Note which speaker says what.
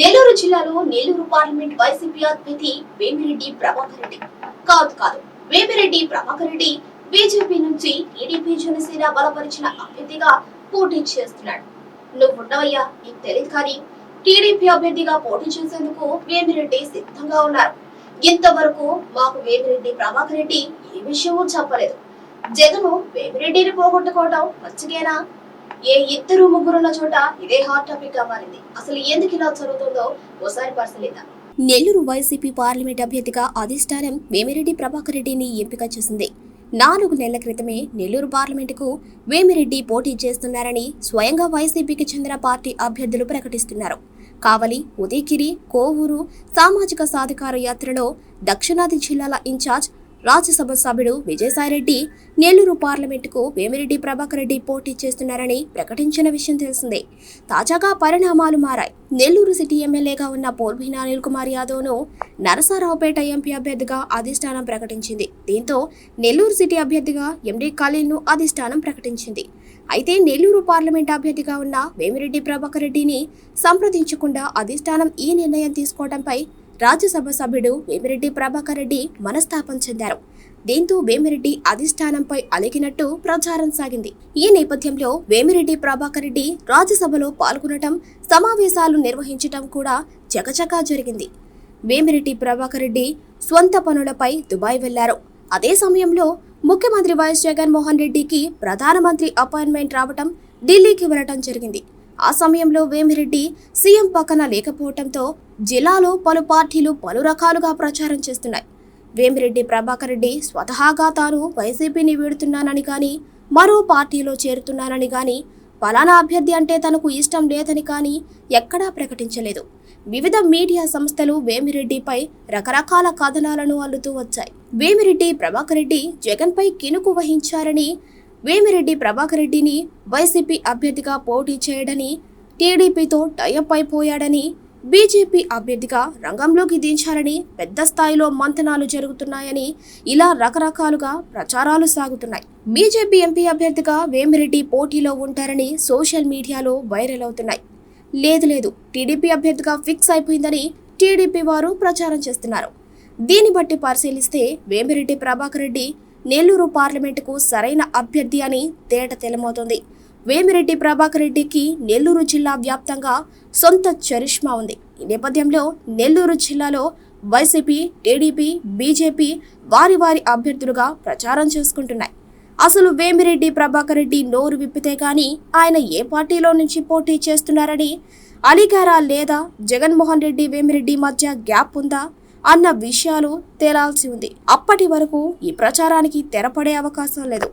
Speaker 1: నెల్లూరు జిల్లాలో Nellore parliament YCP అభ్యర్థి వేమిరెడ్డి ప్రభాకర్ రెడ్డి కాదు వేమిరెడ్డి ప్రభాకర్ రెడ్డి బీజేపీ నుంచి టీడీపీ జనసేన బలపరిచిన అభ్యర్థిగా పోటీ చేస్తున్నాడు. నువ్వున్నవయ్యా నీకు తెలియదు కానీ టీడీపీ అభ్యర్థిగా పోటీ చేసేందుకు వేమిరెడ్డి సిద్ధంగా ఉన్నారు. ఇంతవరకు మాకు వేమిరెడ్డి ప్రభాకర్ రెడ్డి ఏ విషయమూ చెప్పలేదు. జగన్ వేమిరెడ్డిని పోగొట్టుకోవడం మంచిగేనా? ఏ ఇద్దరు ముగ్గురున్న చోట ఇదే హాట్ టాపిక్ గా మారింది. అసలు ఎందుకు ఇలా జరుగుతుందో ఓసారి పరిశీలిద్దాం. నెల్లూరు వైసీపీ పార్లమెంట్ అభ్యర్థిగా అధిష్టానం వేమిరెడ్డి ప్రభాకర్ రెడ్డిని ఎంపిక చేసింది. 4 నెలల క్రితమే నెల్లూరు పార్లమెంటుకు వేమిరెడ్డి పోటీ చేస్తున్నారని స్వయంగా వైసీపీకి చెందిన పార్టీ అభ్యర్థులు ప్రకటిస్తున్నారు. కావలి, ఉదయగిరి, కోవూరు సామాజిక సాధికార యాత్రలో దక్షిణాది జిల్లాల ఇన్ఛార్జ్ రాజ్యసభ సభ్యుడు విజయసాయిరెడ్డి నెల్లూరు పార్లమెంటుకు వేమిరెడ్డి ప్రభాకర్ రెడ్డి పోటీ చేస్తున్నారని ప్రకటించిన విషయం తెలిసిందే. తాజాగా పరిణామాలు మారాయి. నెల్లూరు సిటీ ఎమ్మెల్యేగా ఉన్న పోల్భినా అనిల్ కుమార్ యాదవ్ను నరసరావుపేట ఎంపీ అభ్యర్థిగా అధిష్టానం ప్రకటించింది. దీంతో నెల్లూరు సిటీ అభ్యర్థిగా ఎండీ ఖలీల్ను అధిష్టానం ప్రకటించింది. అయితే నెల్లూరు పార్లమెంట్ అభ్యర్థిగా ఉన్న వేమిరెడ్డి ప్రభాకర్ రెడ్డిని సంప్రదించకుండా అధిష్టానం ఈ నిర్ణయం తీసుకోవడంపై రాజ్యసభ సభ్యుడు వేమిరెడ్డి ప్రభాకర్ రెడ్డి మనస్తాపం చెందారు. దీంతో వేమిరెడ్డి అధిష్టానంపై అలిగినట్టు ప్రచారం సాగింది. ఈ నేపథ్యంలో వేమిరెడ్డి ప్రభాకర్ రెడ్డి రాజ్యసభలో పాల్గొనటం, సమావేశాలు నిర్వహించటం కూడా చకచకా జరిగింది. వేమిరెడ్డి ప్రభాకర్ రెడ్డి స్వంత పనులపై దుబాయ్ వెళ్లారు. అదే సమయంలో ముఖ్యమంత్రి వైఎస్ జగన్మోహన్ రెడ్డికి ప్రధానమంత్రి అపాయింట్మెంట్ రావటం, ఢిల్లీకి వెళ్లటం జరిగింది. ఆ సమయంలో వేమిరెడ్డి సీఎం పక్కన లేకపోవడంతో జిల్లాలో పలు పార్టీలు పలు రకాలుగా ప్రచారం చేస్తున్నాయి. వేమిరెడ్డి ప్రభాకర్ రెడ్డి స్వతహాగా తాను వైసీపీని వీడుతున్నానని కానీ, మరో పార్టీలో చేరుతున్నానని కానీ, పలానా అభ్యర్థి అంటే తనకు ఇష్టం లేదని కానీ ఎక్కడా ప్రకటించలేదు. వివిధ మీడియా సంస్థలు వేమిరెడ్డిపై రకరకాల కథనాలను అల్లుతూ వచ్చాయి. వేమిరెడ్డి ప్రభాకర్ రెడ్డి జగన్పై కినుకు వహించారని, వేమిరెడ్డి ప్రభాకర్ రెడ్డిని వైసీపీ అభ్యర్థిగా పోటీ చేయడని, టీడీపీతో టైఅప్ అయిపోయాడని, బీజేపీ అభ్యర్థిగా రంగంలోకి దించాలని పెద్ద స్థాయిలో మంతనాలు జరుగుతున్నాయని ఇలా రకరకాలుగా ప్రచారాలు సాగుతున్నాయి. బీజేపీ ఎంపీ అభ్యర్థిగా వేమిరెడ్డి పోటీలో ఉంటారని సోషల్ మీడియాలో వైరల్ అవుతున్నాయి. లేదు టీడీపీ అభ్యర్థిగా ఫిక్స్ అయిపోయిందని టీడీపీ వారు ప్రచారం చేస్తున్నారు. దీన్ని బట్టి పరిశీలిస్తే వేమిరెడ్డి ప్రభాకర్ రెడ్డి నెల్లూరు పార్లమెంటుకు సరైన అభ్యర్థి అని తేట తెలమవుతోంది. వేమిరెడ్డి ప్రభాకర్ రెడ్డికి నెల్లూరు జిల్లా వ్యాప్తంగా సొంత చరిష్మా ఉంది. ఈ నేపథ్యంలో నెల్లూరు జిల్లాలో వైసీపీ, టీడీపీ, బీజేపీ వారి అభ్యర్థులుగా ప్రచారం చేసుకుంటున్నాయి. అసలు వేమిరెడ్డి ప్రభాకర్ రెడ్డి నోరు విప్పితే గాని ఆయన ఏ పార్టీలో నుంచి పోటీ చేస్తున్నారని అలిగారా లేదా, జగన్మోహన్ రెడ్డి వేమిరెడ్డి మధ్య గ్యాప్ ఉందా అన్న విషయాలు తేలాల్సి ఉంది. అప్పటి వరకు ఈ ప్రచారానికి తెరపడే అవకాశం లేదు.